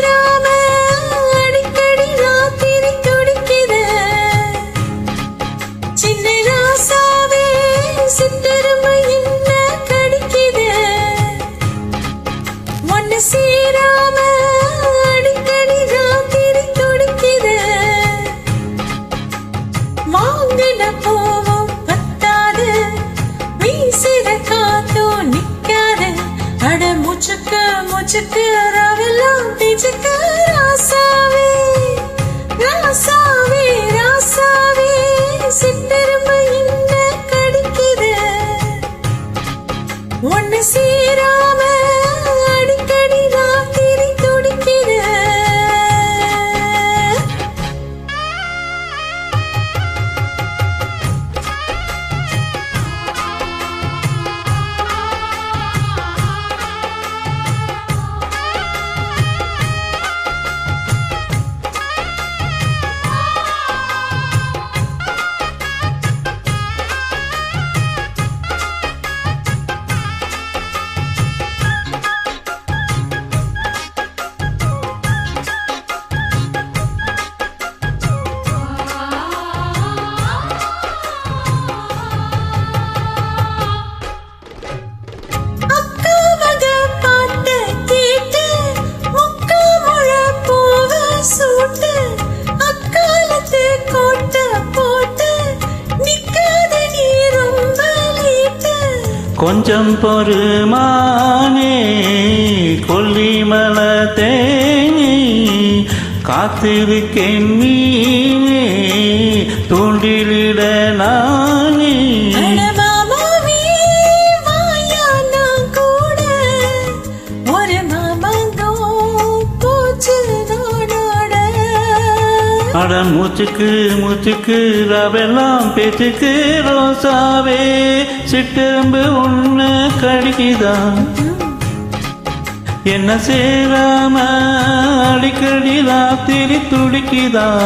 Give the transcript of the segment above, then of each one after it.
சேராம அடிக்கடி ராத்திரி துடிக்குத சின்ன ராசாவே சித்தருமை என்ன கடிக்குத ஒன்னு சேராம அடிக்கடி ராத்திரி துடிக்குத வாங்கின போவோம் பத்தாது வீசிற காத்தோ நிக்காது அட முச்சுக்கு ராவெல்லாம் பிச்சுக்கு ராசாவே ராசாவே ராசாவே சித்தருமை என்ன கடிக்குது ஒன்னு சேராம அடிக்கடி ராத்திரி துடிக்குது கொஞ்சம் பொறுமானே கொல்லிமலை தேனே காத்திருக்கேன் மீனே தூண்டிலிட நானே அட மூச்சுக்கு ரவெல்லாம் பேச்சுக்கு ரோசாவே சிட்டெரும்பு ஒண்ணு கடிக்குதான் என்ன சேராம அடிக்கடி ராத்திரி துடிக்குதான்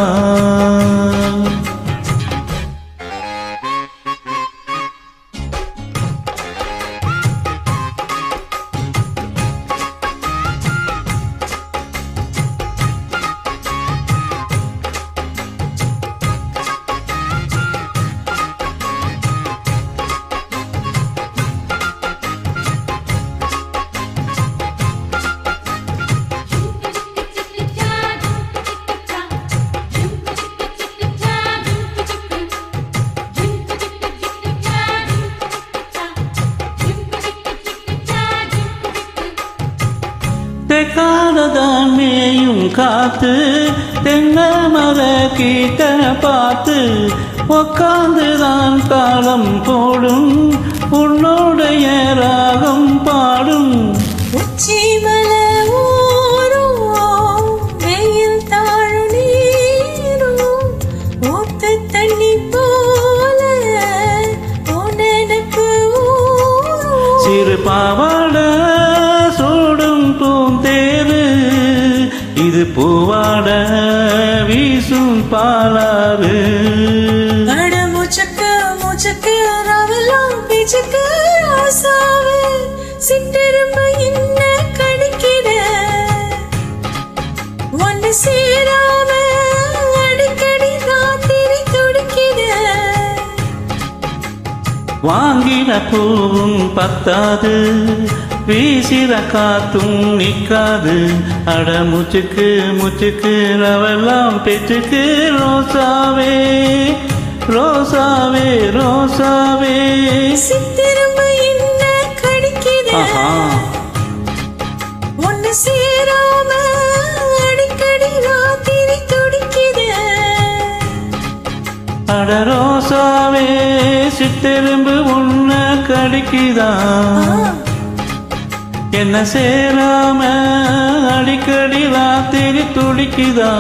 தெக்காலதான் மேயும் காத்து தென்னை மர கீட்ட பார்த்து உக்காந்துதான் காலம் போடும் உன்னுடைய ராகம் பாடும் உச்சிமல ஊரும் வெயில் தாழ் நீரும் ஊத்து தண்ணி போல உனக்கு சிறு பாவாட தேரு இது பூவாட வீசும் பாலாறு அட மூச்சுக்கு ராவெல்லாம் பிச்சுக்கு ராசாவே சிட்டெரும்பு என்ன கடிக்கிற ஒன்னு சேராம அடிக்கடி ராத்திரி துடிக்கிற வாங்கின பூவும் பத்தாது வீசிற காத்தும் நிக்காது அட மூச்சுக்கு ரவெல்லாம் பேச்சுக்கு ரோசாவே ரோசாவே ரோசாவே சித்திரம்பு என்ன கடிக்குது ஒன்னு சேராம அடிக்கடி ராத்திரி துடிக்குது அட ரோசாவே சித்தெரும்பு உன்ன கடிக்குதா என்ன சேராம அடிக்கடி ராத்திரி துடிக்குதா